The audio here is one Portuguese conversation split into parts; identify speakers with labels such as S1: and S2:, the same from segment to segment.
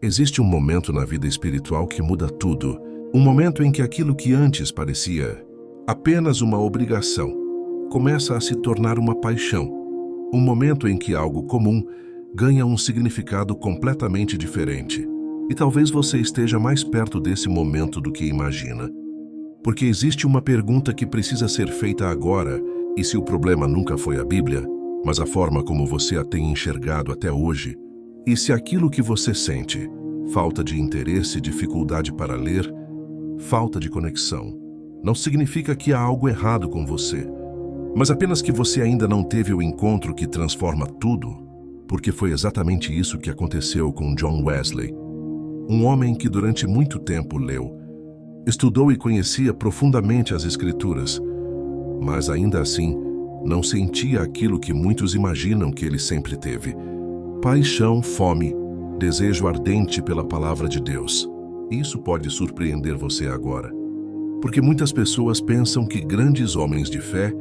S1: Existe um momento na vida espiritual que muda tudo. Um momento em que aquilo que antes parecia apenas uma obrigação começa a se tornar uma paixão. Um momento em que algo comum ganha um significado completamente diferente. E talvez você esteja mais perto desse momento do que imagina. Porque existe uma pergunta que precisa ser feita agora, e se o problema nunca foi a Bíblia, mas a forma como você a tem enxergado até hoje, e se aquilo que você sente, falta de interesse, dificuldade para ler, falta de conexão, não significa que há algo errado com você, mas apenas que você ainda não teve o encontro que transforma tudo, porque foi exatamente isso que aconteceu com John Wesley, um homem que durante muito tempo leu, estudou e conhecia profundamente as Escrituras, mas ainda assim não sentia aquilo que muitos imaginam que ele sempre teve: paixão, fome, desejo ardente pela palavra de Deus. Isso pode surpreender você agora, porque muitas pessoas pensam que grandes homens de fé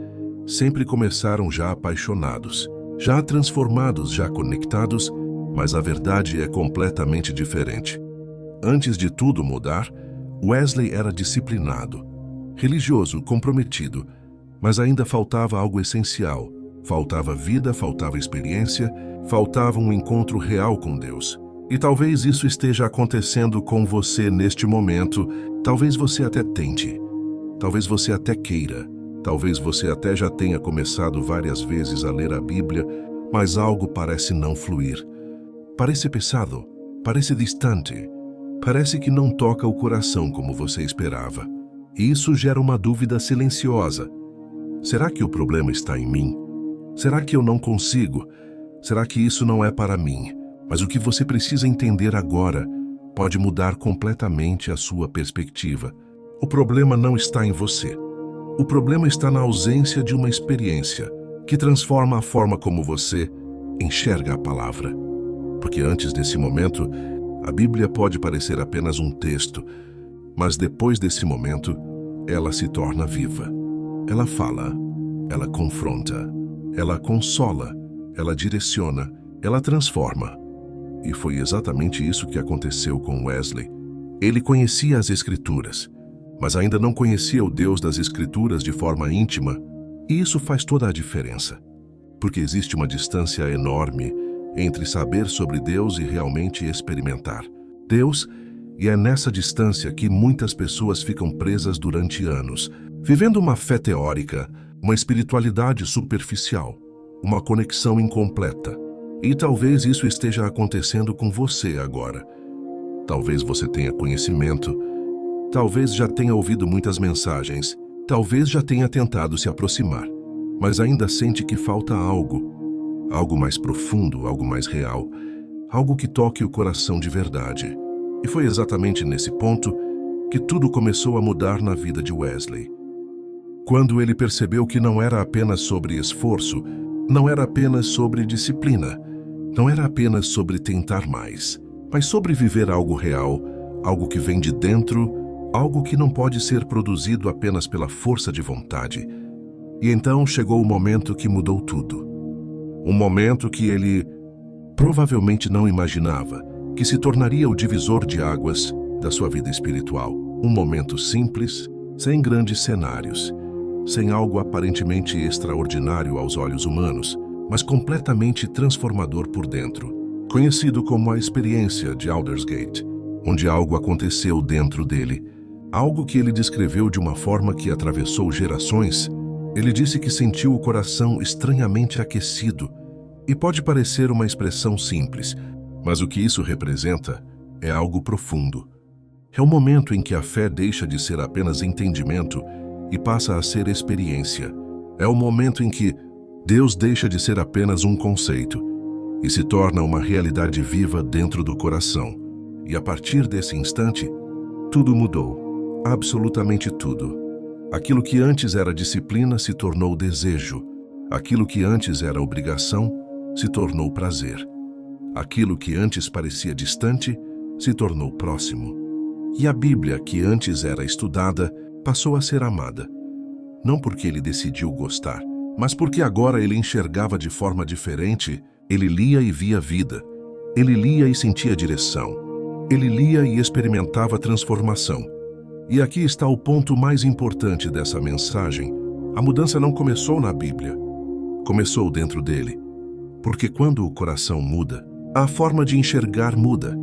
S1: sempre começaram já apaixonados, já transformados, já conectados, mas a verdade é completamente diferente. Antes de tudo mudar, Wesley era disciplinado, religioso, comprometido, mas ainda faltava algo essencial. Faltava vida, faltava experiência, faltava um encontro real com Deus. E talvez isso esteja acontecendo com você neste momento. Talvez você até tente, talvez você até queira, talvez você até já tenha começado várias vezes a ler a Bíblia, mas algo parece não fluir. Parece pesado, parece distante, parece que não toca o coração como você esperava. E isso gera uma dúvida silenciosa. Será que o problema está em mim? Será que eu não consigo? Será que isso não é para mim? Mas o que você precisa entender agora pode mudar completamente a sua perspectiva. O problema não está em você. O problema está na ausência de uma experiência que transforma a forma como você enxerga a palavra. Porque antes desse momento, a Bíblia pode parecer apenas um texto, mas depois desse momento, ela se torna viva. Ela fala, ela confronta, ela consola, ela direciona, ela transforma. E foi exatamente isso que aconteceu com Wesley. Ele conhecia as Escrituras, mas ainda não conhecia o Deus das Escrituras de forma íntima, e isso faz toda a diferença. Porque existe uma distância enorme entre saber sobre Deus e realmente experimentar Deus, e é nessa distância que muitas pessoas ficam presas durante anos, vivendo uma fé teórica, uma espiritualidade superficial, uma conexão incompleta. E talvez isso esteja acontecendo com você agora. Talvez você tenha conhecimento, talvez já tenha ouvido muitas mensagens, talvez já tenha tentado se aproximar, mas ainda sente que falta algo mais profundo, algo mais real, algo que toque o coração de verdade. E foi exatamente nesse ponto que tudo começou a mudar na vida de Wesley. Quando ele percebeu que não era apenas sobre esforço, não era apenas sobre disciplina, não era apenas sobre tentar mais, mas sobre viver algo real, algo que vem de dentro, algo que não pode ser produzido apenas pela força de vontade. E então chegou o momento que mudou tudo. Um momento que ele provavelmente não imaginava, que se tornaria o divisor de águas da sua vida espiritual. Um momento simples, sem grandes cenários, sem algo aparentemente extraordinário aos olhos humanos, mas completamente transformador por dentro, conhecido como a experiência de Aldersgate, onde algo aconteceu dentro dele, algo que ele descreveu de uma forma que atravessou gerações. Ele disse que sentiu o coração estranhamente aquecido, e pode parecer uma expressão simples, mas o que isso representa é algo profundo. É o momento em que a fé deixa de ser apenas entendimento e passa a ser experiência. É o momento em que Deus deixa de ser apenas um conceito e se torna uma realidade viva dentro do coração. E a partir desse instante, tudo mudou. Absolutamente tudo. Aquilo que antes era disciplina se tornou desejo. Aquilo que antes era obrigação se tornou prazer. Aquilo que antes parecia distante se tornou próximo. E a Bíblia, que antes era estudada, passou a ser amada. Não porque ele decidiu gostar, mas porque agora ele enxergava de forma diferente. Ele lia e via vida. Ele lia e sentia direção. Ele lia e experimentava transformação. E aqui está o ponto mais importante dessa mensagem. A mudança não começou na Bíblia. Começou dentro dele. Porque quando o coração muda, a forma de enxergar muda.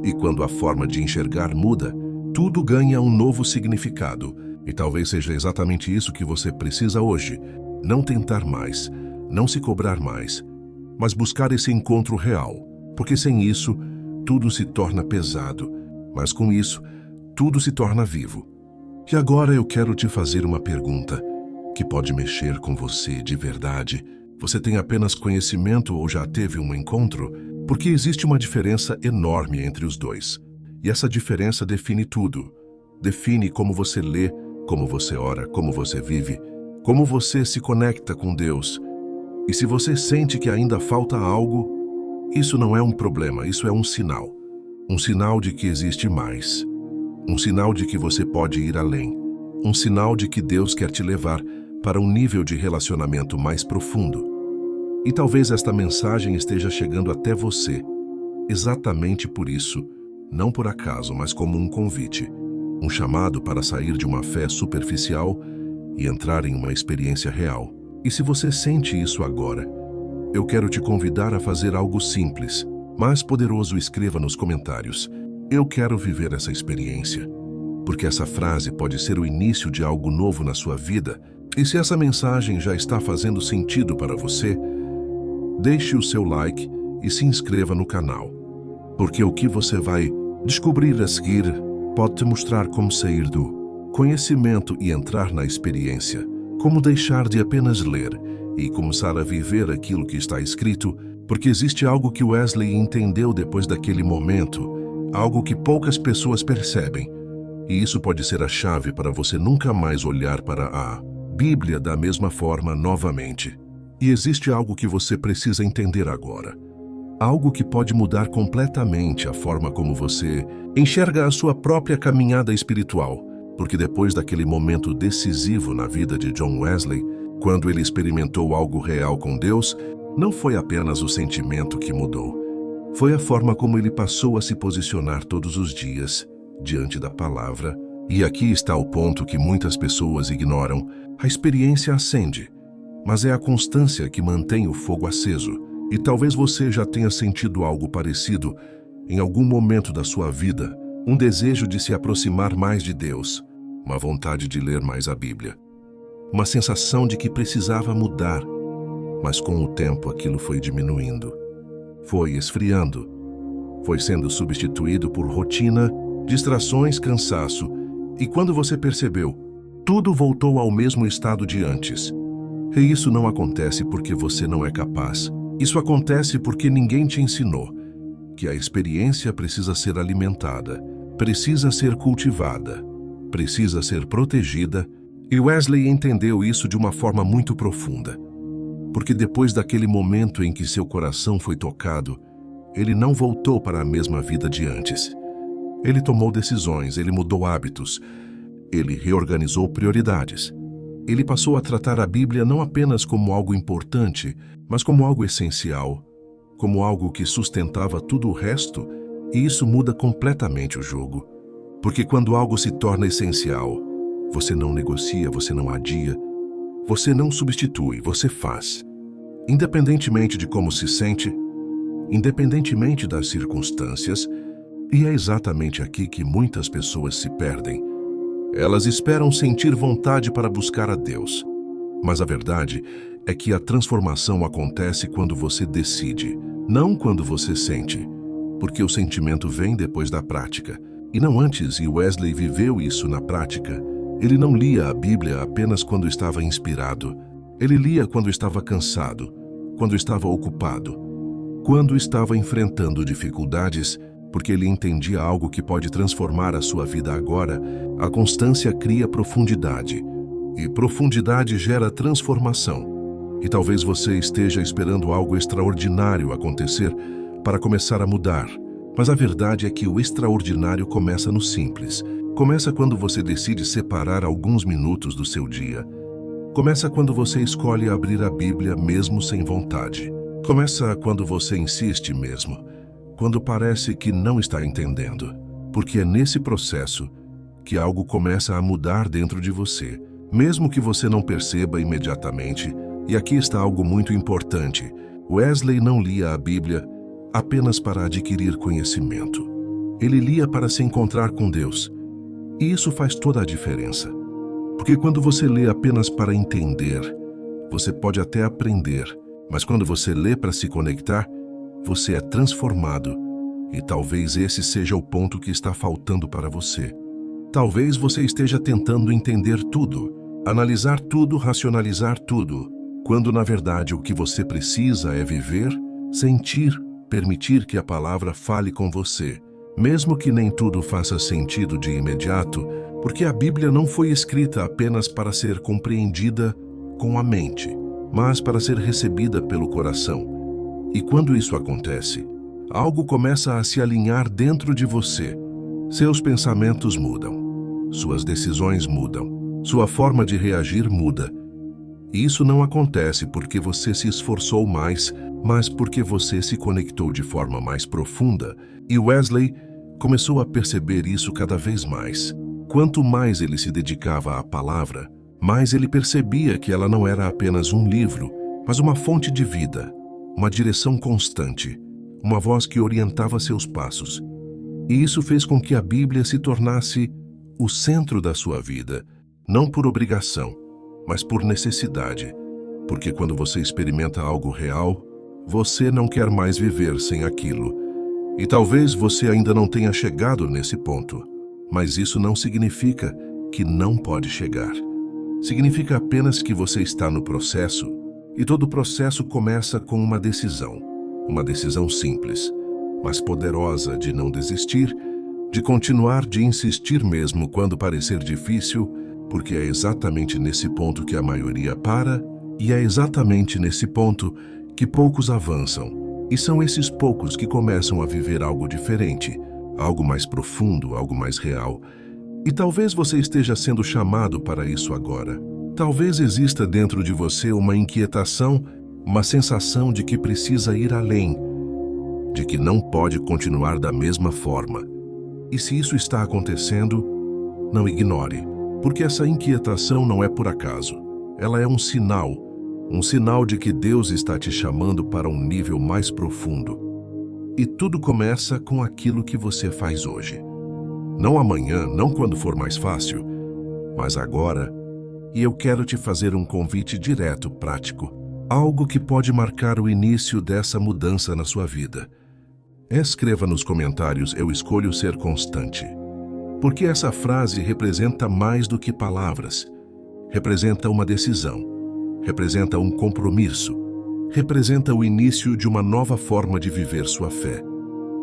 S1: E quando a forma de enxergar muda, tudo ganha um novo significado. E talvez seja exatamente isso que você precisa hoje. Não tentar mais, não se cobrar mais, mas buscar esse encontro real. Porque sem isso, tudo se torna pesado. Mas com isso, tudo se torna vivo. E agora eu quero te fazer uma pergunta que pode mexer com você de verdade. Você tem apenas conhecimento ou já teve um encontro? Porque existe uma diferença enorme entre os dois. E essa diferença define tudo. Define como você lê, como você ora, como você vive, como você se conecta com Deus. E se você sente que ainda falta algo, isso não é um problema, isso é um sinal. Um sinal de que existe mais. Um sinal de que você pode ir além. Um sinal de que Deus quer te levar para um nível de relacionamento mais profundo. E talvez esta mensagem esteja chegando até você, exatamente por isso, não por acaso, mas como um convite, um chamado para sair de uma fé superficial e entrar em uma experiência real. E se você sente isso agora, eu quero te convidar a fazer algo simples, mas poderoso. Escreva nos comentários: eu quero viver essa experiência. Porque essa frase pode ser o início de algo novo na sua vida. E se essa mensagem já está fazendo sentido para você, deixe o seu like e se inscreva no canal. Porque o que você vai descobrir a seguir pode te mostrar como sair do conhecimento e entrar na experiência. Como deixar de apenas ler e começar a viver aquilo que está escrito, porque existe algo que Wesley entendeu depois daquele momento, algo que poucas pessoas percebem. E isso pode ser a chave para você nunca mais olhar para a Bíblia da mesma forma novamente. E existe algo que você precisa entender agora. Algo que pode mudar completamente a forma como você enxerga a sua própria caminhada espiritual. Porque depois daquele momento decisivo na vida de John Wesley, quando ele experimentou algo real com Deus, não foi apenas o sentimento que mudou. Foi a forma como ele passou a se posicionar todos os dias diante da palavra. E aqui está o ponto que muitas pessoas ignoram. A experiência acende, mas é a constância que mantém o fogo aceso. E talvez você já tenha sentido algo parecido em algum momento da sua vida, um desejo de se aproximar mais de Deus, uma vontade de ler mais a Bíblia, uma sensação de que precisava mudar, mas com o tempo aquilo foi diminuindo, foi esfriando, foi sendo substituído por rotina, distrações, cansaço, e quando você percebeu, tudo voltou ao mesmo estado de antes. E isso não acontece porque você não é capaz. Isso acontece porque ninguém te ensinou que a experiência precisa ser alimentada, precisa ser cultivada, precisa ser protegida. E Wesley entendeu isso de uma forma muito profunda. Porque depois daquele momento em que seu coração foi tocado, ele não voltou para a mesma vida de antes. Ele tomou decisões, ele mudou hábitos, ele reorganizou prioridades. Ele passou a tratar a Bíblia não apenas como algo importante, mas como algo essencial, como algo que sustentava tudo o resto, e isso muda completamente o jogo. Porque quando algo se torna essencial, você não negocia, você não adia, você não substitui, você faz. Independentemente de como se sente, independentemente das circunstâncias, e é exatamente aqui que muitas pessoas se perdem. Elas esperam sentir vontade para buscar a Deus. Mas a verdade é que a transformação acontece quando você decide, não quando você sente. Porque o sentimento vem depois da prática, e não antes, e Wesley viveu isso na prática. Ele não lia a Bíblia apenas quando estava inspirado. Ele lia quando estava cansado, quando estava ocupado, quando estava enfrentando dificuldades, porque ele entendia algo que pode transformar a sua vida agora. A constância cria profundidade, e profundidade gera transformação. E talvez você esteja esperando algo extraordinário acontecer para começar a mudar. Mas a verdade é que o extraordinário começa no simples. Começa quando você decide separar alguns minutos do seu dia. Começa quando você escolhe abrir a Bíblia mesmo sem vontade. Começa quando você insiste mesmo. quando parece que não está entendendo, porque é nesse processo que algo começa a mudar dentro de você, mesmo que você não perceba imediatamente. E aqui está algo muito importante. Wesley não lia a Bíblia apenas para adquirir conhecimento. Ele lia para se encontrar com Deus. E isso faz toda a diferença. Porque quando você lê apenas para entender, você pode até aprender, mas quando você lê para se conectar, você é transformado. E talvez esse seja o ponto que está faltando para você. Talvez você esteja tentando entender tudo, analisar tudo, racionalizar tudo, quando na verdade o que você precisa é viver, sentir, permitir que a palavra fale com você, mesmo que nem tudo faça sentido de imediato, porque a Bíblia não foi escrita apenas para ser compreendida com a mente, mas para ser recebida pelo coração. E quando isso acontece, algo começa a se alinhar dentro de você. Seus pensamentos mudam, suas decisões mudam, sua forma de reagir muda. E isso não acontece porque você se esforçou mais, mas porque você se conectou de forma mais profunda. E Wesley começou a perceber isso cada vez mais. Quanto mais ele se dedicava à palavra, mais ele percebia que ela não era apenas um livro, mas uma fonte de vida, uma direção constante, uma voz que orientava seus passos. E isso fez com que a Bíblia se tornasse o centro da sua vida, não por obrigação, mas por necessidade. Porque quando você experimenta algo real, você não quer mais viver sem aquilo. E talvez você ainda não tenha chegado nesse ponto, mas isso não significa que não pode chegar. Significa apenas que você está no processo, e todo processo começa com uma decisão simples, mas poderosa de não desistir, de continuar, de insistir mesmo quando parecer difícil, porque é exatamente nesse ponto que a maioria para, e é exatamente nesse ponto que poucos avançam. E são esses poucos que começam a viver algo diferente, algo mais profundo, algo mais real. E talvez você esteja sendo chamado para isso agora. Talvez exista dentro de você uma inquietação, uma sensação de que precisa ir além, de que não pode continuar da mesma forma. E se isso está acontecendo, não ignore, porque essa inquietação não é por acaso. Ela é um sinal de que Deus está te chamando para um nível mais profundo. E tudo começa com aquilo que você faz hoje. Não amanhã, não quando for mais fácil, mas agora. E eu quero te fazer um convite direto, prático, algo que pode marcar o início dessa mudança na sua vida. Escreva nos comentários: eu escolho ser constante. Porque essa frase representa mais do que palavras. Representa uma decisão. Representa um compromisso. Representa o início de uma nova forma de viver sua fé.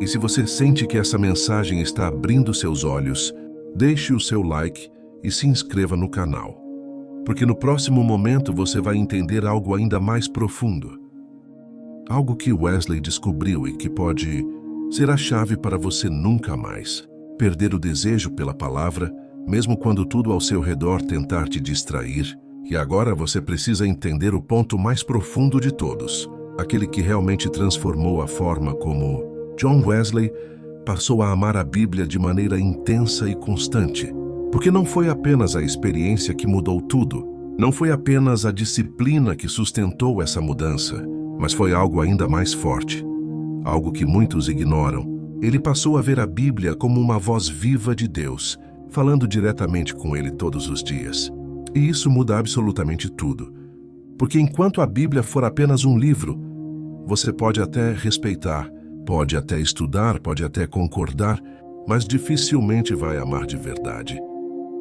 S1: E se você sente que essa mensagem está abrindo seus olhos, deixe o seu like e se inscreva no canal. Porque no próximo momento você vai entender algo ainda mais profundo. Algo que Wesley descobriu e que pode ser a chave para você nunca mais perder o desejo pela palavra, mesmo quando tudo ao seu redor tentar te distrair. E agora você precisa entender o ponto mais profundo de todos, aquele que realmente transformou a forma como John Wesley passou a amar a Bíblia de maneira intensa e constante. Porque não foi apenas a experiência que mudou tudo, não foi apenas a disciplina que sustentou essa mudança, mas foi algo ainda mais forte, algo que muitos ignoram. Ele passou a ver a Bíblia como uma voz viva de Deus, falando diretamente com ele todos os dias. E isso muda absolutamente tudo. Porque enquanto a Bíblia for apenas um livro, você pode até respeitar, pode até estudar, pode até concordar, mas dificilmente vai amar de verdade.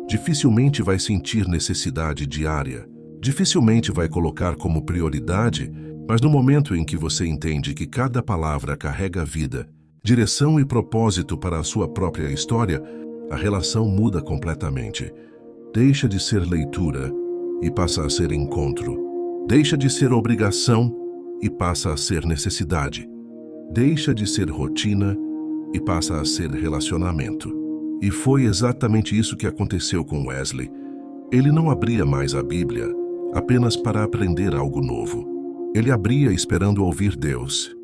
S1: Dificilmente vai sentir necessidade diária. Dificilmente vai colocar como prioridade, mas no momento em que você entende que cada palavra carrega vida, direção e propósito para a sua própria história, a relação muda completamente. Deixa de ser leitura e passa a ser encontro. Deixa de ser obrigação e passa a ser necessidade. Deixa de ser rotina e passa a ser relacionamento. E foi exatamente isso que aconteceu com Wesley. Ele não abria mais a Bíblia apenas para aprender algo novo. Ele abria esperando ouvir Deus.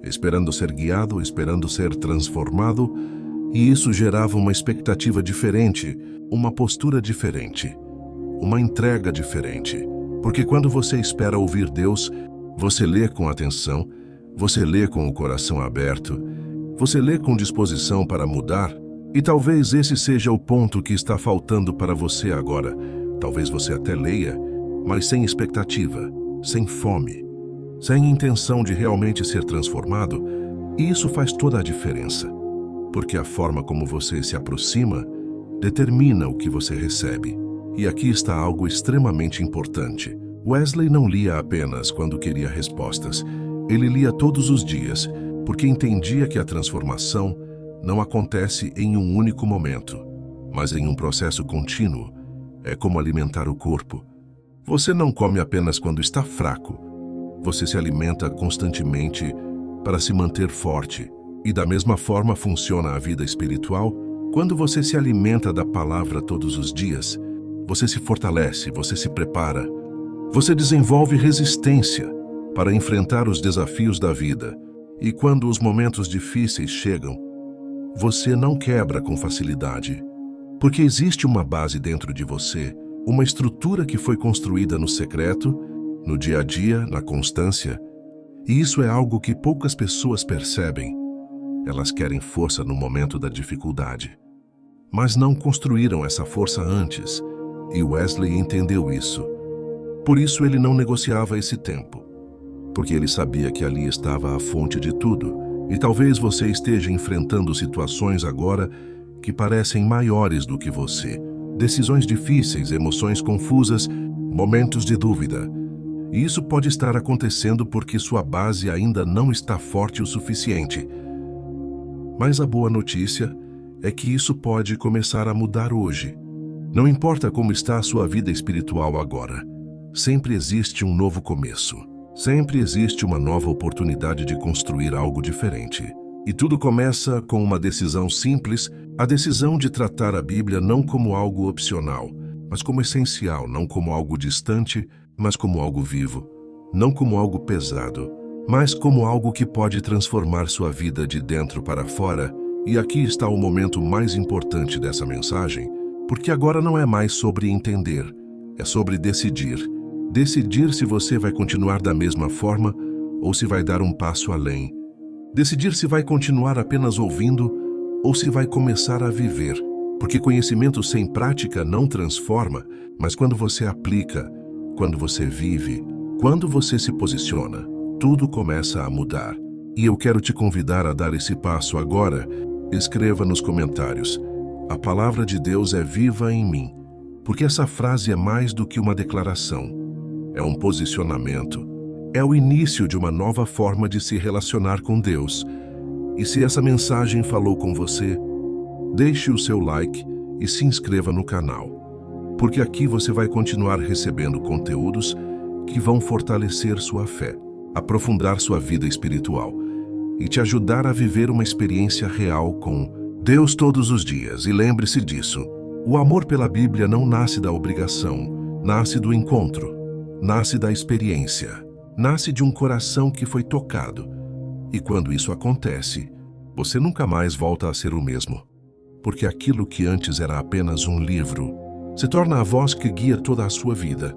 S1: esperando ser guiado, esperando ser transformado, e isso gerava uma expectativa diferente, uma postura diferente, uma entrega diferente. Porque quando você espera ouvir Deus, você lê com atenção, você lê com o coração aberto, você lê com disposição para mudar, e talvez esse seja o ponto que está faltando para você agora. Talvez você até leia, mas sem expectativa, sem fome, sem intenção de realmente ser transformado, e isso faz toda a diferença. Porque a forma como você se aproxima determina o que você recebe. E aqui está algo extremamente importante. Wesley não lia apenas quando queria respostas. Ele lia todos os dias, porque entendia que a transformação não acontece em um único momento, mas em um processo contínuo. É como alimentar o corpo. Você não come apenas quando está fraco. Você se alimenta constantemente para se manter forte. E da mesma forma funciona a vida espiritual. Quando você se alimenta da palavra todos os dias, você se fortalece, você se prepara. Você desenvolve resistência para enfrentar os desafios da vida. E quando os momentos difíceis chegam, você não quebra com facilidade. Porque existe uma base dentro de você, uma estrutura que foi construída no secreto, no dia a dia, na constância. E isso é algo que poucas pessoas percebem. Elas querem força no momento da dificuldade. Mas não construíram essa força antes. E Wesley entendeu isso. Por isso ele não negociava esse tempo. Porque ele sabia que ali estava a fonte de tudo. E talvez você esteja enfrentando situações agora que parecem maiores do que você. Decisões difíceis, emoções confusas, momentos de dúvida. E isso pode estar acontecendo porque sua base ainda não está forte o suficiente. Mas a boa notícia é que isso pode começar a mudar hoje. Não importa como está a sua vida espiritual agora, sempre existe um novo começo. Sempre existe uma nova oportunidade de construir algo diferente. E tudo começa com uma decisão simples, a decisão de tratar a Bíblia não como algo opcional, mas como essencial, não como algo distante, mas como algo vivo, não como algo pesado, mas como algo que pode transformar sua vida de dentro para fora. E aqui está o momento mais importante dessa mensagem, porque agora não é mais sobre entender, é sobre decidir. Decidir se você vai continuar da mesma forma ou se vai dar um passo além. Decidir se vai continuar apenas ouvindo ou se vai começar a viver. Porque conhecimento sem prática não transforma, mas quando você aplica, quando você vive, quando você se posiciona, tudo começa a mudar. E eu quero te convidar a dar esse passo agora. Escreva nos comentários: a palavra de Deus é viva em mim. Porque essa frase é mais do que uma declaração. É um posicionamento. É o início de uma nova forma de se relacionar com Deus. E se essa mensagem falou com você, deixe o seu like e se inscreva no canal. Porque aqui você vai continuar recebendo conteúdos que vão fortalecer sua fé, aprofundar sua vida espiritual e te ajudar a viver uma experiência real com Deus todos os dias. E lembre-se disso: o amor pela Bíblia não nasce da obrigação, nasce do encontro. Nasce da experiência, nasce de um coração que foi tocado. E quando isso acontece, você nunca mais volta a ser o mesmo. Porque aquilo que antes era apenas um livro, se torna a voz que guia toda a sua vida.